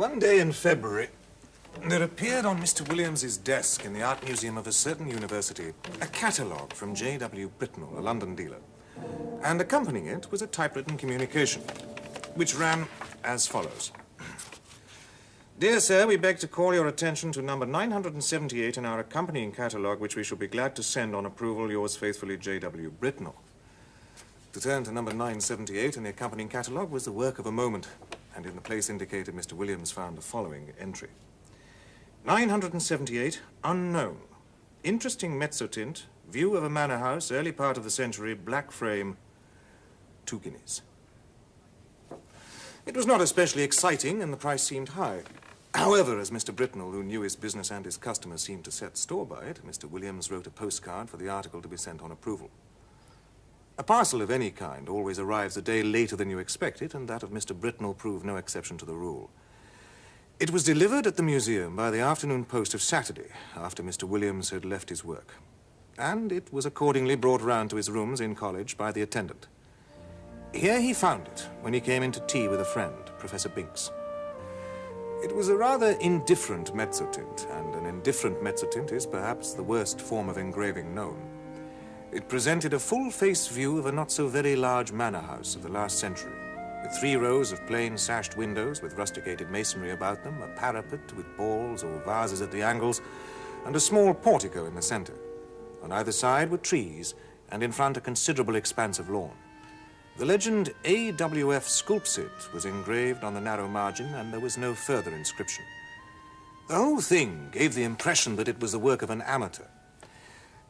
One day in February, there appeared on Mr. Williams's desk in the art museum of a certain university a catalogue from J.W. Britnell, a London dealer. And accompanying it was a typewritten communication, which ran as follows. Dear sir, we beg to call your attention to number 978 in our accompanying catalogue, which we shall be glad to send on approval. Yours faithfully, J.W. Britnell. To turn to number 978 in the accompanying catalogue was the work of a moment, and in the place indicated, Mr. Williams found the following entry. 978, unknown. Interesting mezzotint, view of a manor house, early part of the century, black frame, 2 guineas. It was not especially exciting, and the price seemed high. However, as Mr. Britnell, who knew his business and his customers, seemed to set store by it, Mr. Williams wrote a postcard for the article to be sent on approval. A parcel of any kind always arrives a day later than you expect it, and that of Mr. Britnell proved no exception to the rule. It was delivered at the museum by the afternoon post of Saturday, after Mr. Williams had left his work. And it was accordingly brought round to his rooms in college by the attendant. Here he found it when he came in to tea with a friend, Professor Binks. It was a rather indifferent mezzotint, and an indifferent mezzotint is perhaps the worst form of engraving known. It presented a full-face view of a not-so-very large manor house of the last century, with 3 rows of plain sashed windows with rusticated masonry about them, a parapet with balls or vases at the angles, and a small portico in the center. On either side were trees, and in front a considerable expanse of lawn. The legend AWF Sculpsit was engraved on the narrow margin, and there was no further inscription. The whole thing gave the impression that it was the work of an amateur.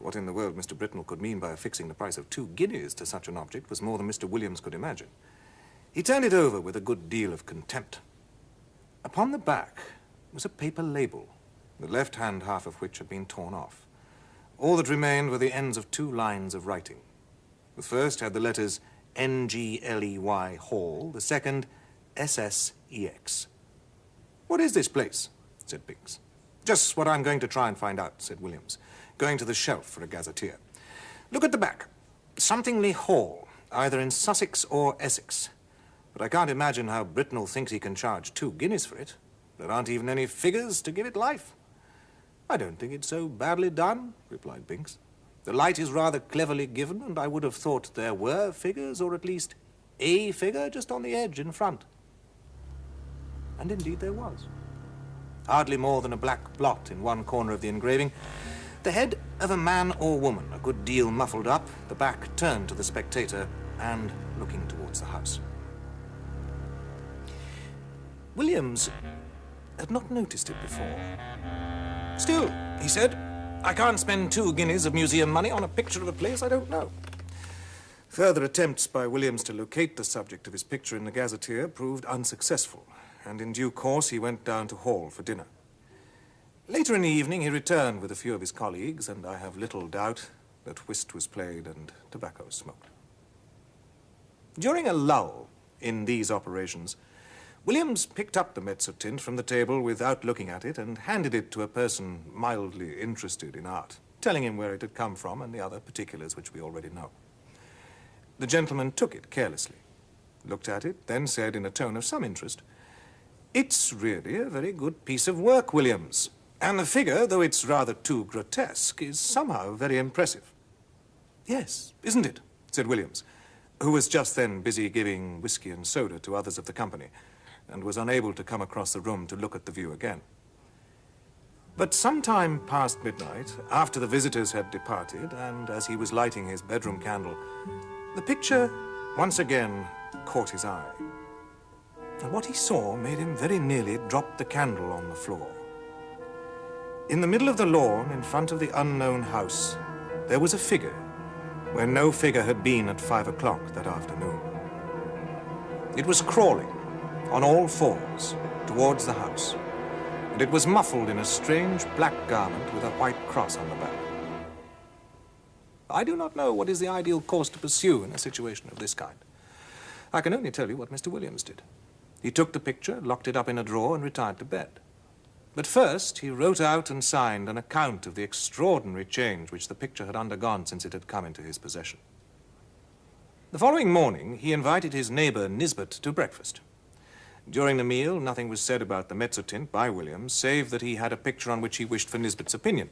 What in the world Mr. Britnell could mean by affixing the price of 2 guineas to such an object was more than Mr. Williams could imagine. He turned it over with a good deal of contempt. Upon the back was a paper label, the left-hand half of which had been torn off. All that remained were the ends of 2 lines of writing. The first had the letters NGLEY Hall, the second SSEX. What is this place? Said Binks. Just what I'm going to try and find out, said Williams, going to the shelf for a gazetteer. Look at the back. Somethingly Hall, either in Sussex or Essex. But I can't imagine how Britnell thinks he can charge 2 guineas for it. There aren't even any figures to give it life. I don't think it's so badly done, replied Binks. The light is rather cleverly given, and I would have thought there were figures, or at least a figure just on the edge in front. And indeed there was. Hardly more than a black blot in one corner of the engraving. The head of a man or woman, a good deal muffled up, the back turned to the spectator and looking towards the house. Williams had not noticed it before. Still, he said, I can't spend 2 guineas of museum money on a picture of a place I don't know. Further attempts by Williams to locate the subject of his picture in the gazetteer proved unsuccessful, and in due course he went down to Hall for dinner. Later in the evening he returned with a few of his colleagues, and I have little doubt that whist was played and tobacco smoked. During a lull in these operations, Williams picked up the mezzotint from the table without looking at it and handed it to a person mildly interested in art, telling him where it had come from and the other particulars which we already know. The gentleman took it carelessly, looked at it, then said in a tone of some interest, It's really a very good piece of work, Williams, and the figure, though it's rather too grotesque, is somehow very impressive. Yes, isn't it? Said Williams, who was just then busy giving whiskey and soda to others of the company, and was unable to come across the room to look at the view again. But some time past midnight, after the visitors had departed, and as he was lighting his bedroom candle, the picture once again caught his eye. And what he saw made him very nearly drop the candle on the floor. In the middle of the lawn, in front of the unknown house, there was a figure, where no figure had been at 5 o'clock that afternoon. It was crawling on all 4s towards the house, and it was muffled in a strange black garment with a white cross on the back. I do not know what is the ideal course to pursue in a situation of this kind. I can only tell you what Mr. Williams did. He took the picture, locked it up in a drawer, and retired to bed. But first he wrote out and signed an account of the extraordinary change which the picture had undergone since it had come into his possession. The following morning he invited his neighbor Nisbet to breakfast. During the meal, nothing was said about the Mezzotint by Williams, save that he had a picture on which he wished for Nisbet's opinion.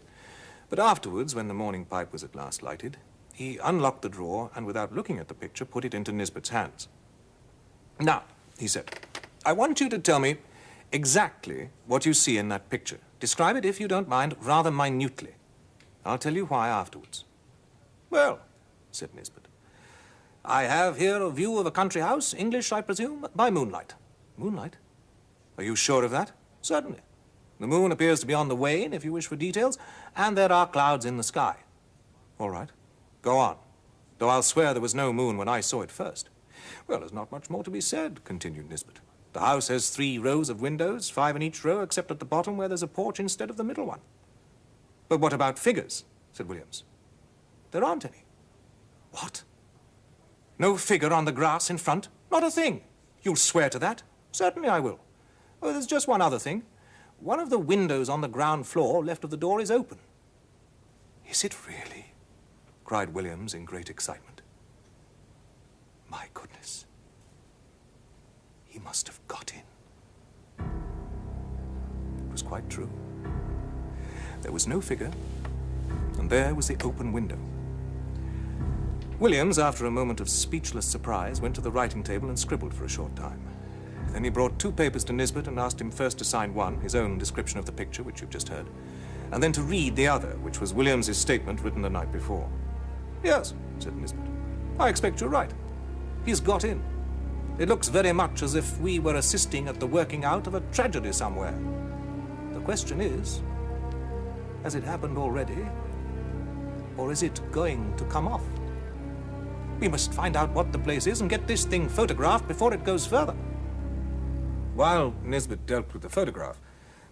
But afterwards, when the morning pipe was at last lighted, he unlocked the drawer and, without looking at the picture, put it into Nisbet's hands. "Now," he said, "I want you to tell me exactly what you see in that picture. Describe it, if you don't mind, rather minutely. I'll tell you why afterwards." "Well," said Nisbet, "I have here a view of a country house, English, I presume, by moonlight." "Moonlight? Are you sure of that?" "Certainly. The moon appears to be on the wane, if you wish for details, and there are clouds in the sky." "All right. Go on. Though I'll swear there was no moon when I saw it first." "Well, there's not much more to be said," continued Nisbet. "The house has 3 rows of windows, 5 in each row, except at the bottom where there's a porch instead of the middle one." "But what about figures?" said Williams. "There aren't any." "What? No figure on the grass in front? Not a thing. You'll swear to that?" "Certainly I will. Oh, there's just one other thing. One of the windows on the ground floor left of the door is open." "Is it really?" cried Williams in great excitement. "My goodness. He must have got in." It was quite true. There was no figure, and there was the open window. Williams, after a moment of speechless surprise, went to the writing table and scribbled for a short time. Then he brought 2 papers to Nisbet and asked him first to sign one, his own description of the picture, which you've just heard, and then to read the other, which was Williams's statement written the night before. "Yes," said Nisbet, "I expect you're right. He's got in. It looks very much as if we were assisting at the working out of a tragedy somewhere. The question is, has it happened already, or is it going to come off? We must find out what the place is and get this thing photographed before it goes further." While Nisbet dealt with the photograph,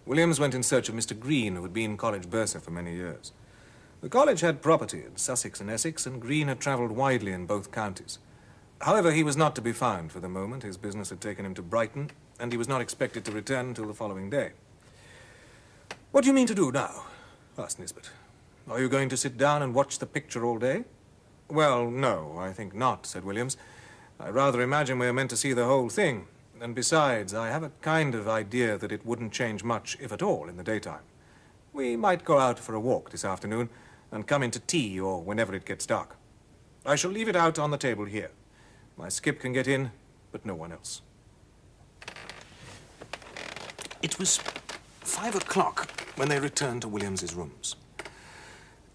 Williams went in search of Mr. Green, who had been college bursar for many years. The college had property in Sussex and Essex, and Green had travelled widely in both counties. However, he was not to be found for the moment. His business had taken him to Brighton, and he was not expected to return until the following day. "What do you mean to do now?" asked Nisbet. "Are you going to sit down and watch the picture all day?" "Well, no, I think not," said Williams. "I rather imagine we're meant to see the whole thing. And besides, I have a kind of idea that it wouldn't change much, if at all, in the daytime. We might go out for a walk this afternoon and come in to tea or whenever it gets dark. I shall leave it out on the table here. My skip can get in, but no one else." It was 5 o'clock when they returned to Williams's rooms.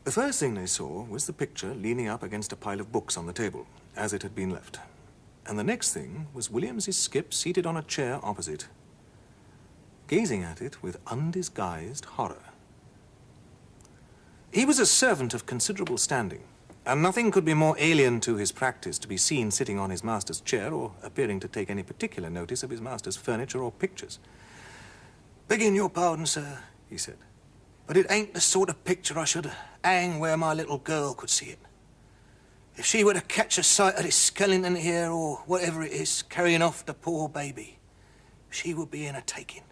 The first thing they saw was the picture leaning up against a pile of books on the table, as it had been left. And the next thing was Williams's skip seated on a chair opposite, gazing at it with undisguised horror. He was a servant of considerable standing, and nothing could be more alien to his practice to be seen sitting on his master's chair or appearing to take any particular notice of his master's furniture or pictures. "Begging your pardon, sir," he said, "but it ain't the sort of picture I should hang where my little girl could see it. If she were to catch a sight of this skeleton here, or whatever it is, carrying off the poor baby, she would be in a taking.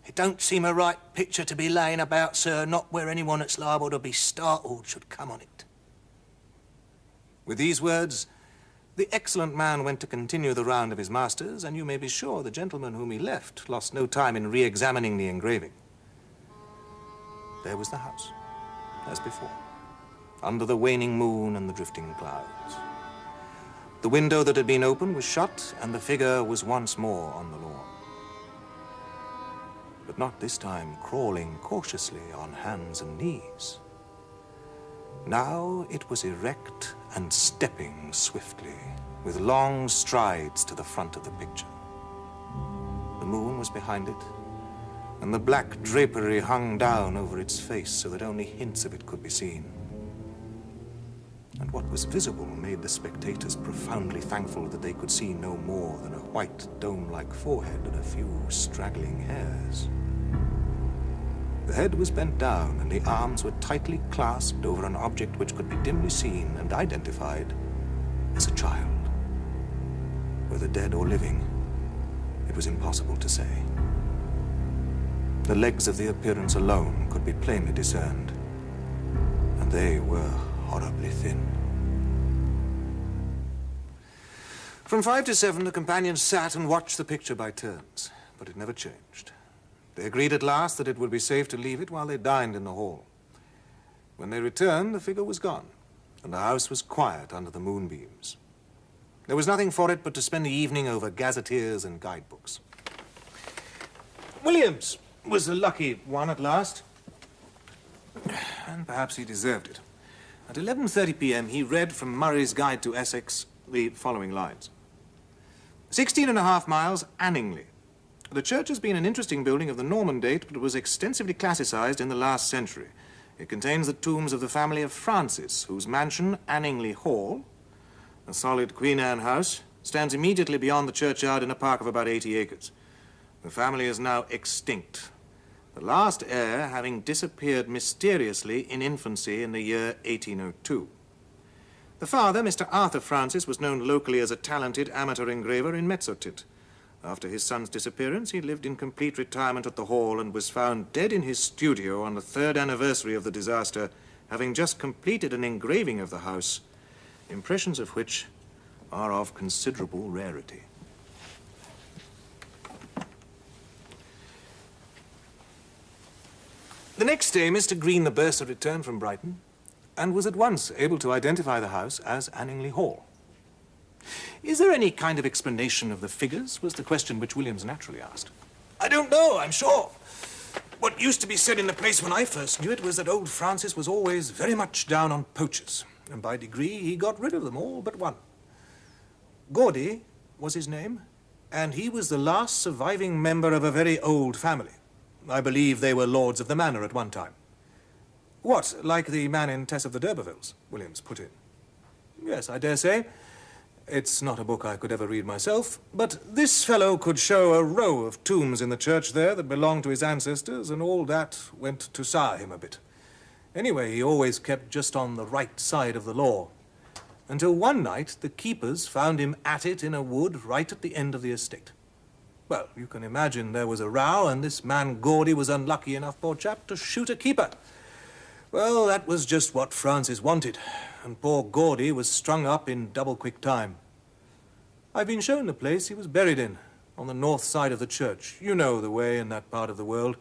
It don't seem a right picture to be laying about, sir, not where anyone that's liable to be startled should come on it." With these words, the excellent man went to continue the round of his masters, and you may be sure the gentleman whom he left lost no time in re-examining the engraving. There was the house, as before, under the waning moon and the drifting clouds. The window that had been open was shut, and the figure was once more on the lawn. But not this time crawling cautiously on hands and knees. Now it was erect and stepping swiftly, with long strides to the front of the picture. The moon was behind it, and the black drapery hung down over its face so that only hints of it could be seen. And what was visible made the spectators profoundly thankful that they could see no more than a white dome-like forehead and a few straggling hairs. The head was bent down, and the arms were tightly clasped over an object which could be dimly seen and identified as a child. Whether dead or living, it was impossible to say. The legs of the appearance alone could be plainly discerned, and they were horribly thin. From 5 to 7, the companions sat and watched the picture by turns, but it never changed. They agreed at last that it would be safe to leave it while they dined in the hall. When they returned, the figure was gone, and the house was quiet under the moonbeams. There was nothing for it but to spend the evening over gazetteers and guidebooks. Williams was the lucky one at last, and perhaps he deserved it. At 11:30 p.m., he read from Murray's Guide to Essex the following lines. 16.5 miles, Anningley. The church has been an interesting building of the Norman date, but was extensively classicized in the last century. It contains the tombs of the family of Francis, whose mansion, Anningley Hall, a solid Queen Anne house, stands immediately beyond the churchyard in a park of about 80 acres. The family is now extinct, the last heir having disappeared mysteriously in infancy in the year 1802. The father, Mr. Arthur Francis, was known locally as a talented amateur engraver in Mezzotint. After his son's disappearance, he lived in complete retirement at the Hall and was found dead in his studio on the 3rd anniversary of the disaster, having just completed an engraving of the house, impressions of which are of considerable rarity. The next day, Mr. Green, the bursar, returned from Brighton and was at once able to identify the house as Anningley Hall. Is there any kind of explanation of the figures, was the question which Williams naturally asked. I don't know, I'm sure. What used to be said in the place when I first knew it was that old Francis was always very much down on poachers, and by degree he got rid of them all but one. Gaudy was his name, and he was the last surviving member of a very old family. I believe they were lords of the manor at one time. What, like the man in Tess of the D'Urbervilles? Williams put in. Yes, I dare say. It's not a book I could ever read myself, but this fellow could show a row of tombs in the church there that belonged to his ancestors, and all that went to sour him a bit. Anyway, he always kept just on the right side of the law, until one night the keepers found him at it in a wood right at the end of the estate. Well, you can imagine there was a row, and this man Gaudy was unlucky enough, poor chap, to shoot a keeper. Well, that was just what Francis wanted, and poor Gaudy was strung up in double-quick time. I've been shown the place he was buried in, on the north side of the church. You know the way in that part of the world.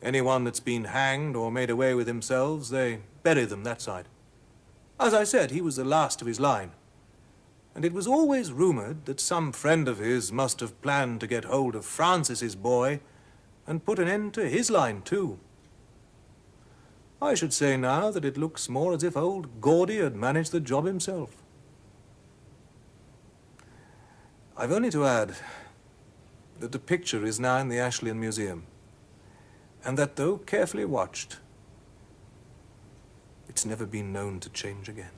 Anyone that's been hanged or made away with themselves, they bury them that side. As I said, he was the last of his line. And it was always rumored that some friend of his must have planned to get hold of Francis's boy and put an end to his line, too. I should say now that it looks more as if old Gaudy had managed the job himself. I've only to add that the picture is now in the Ashleighan Museum, and that though carefully watched, it's never been known to change again.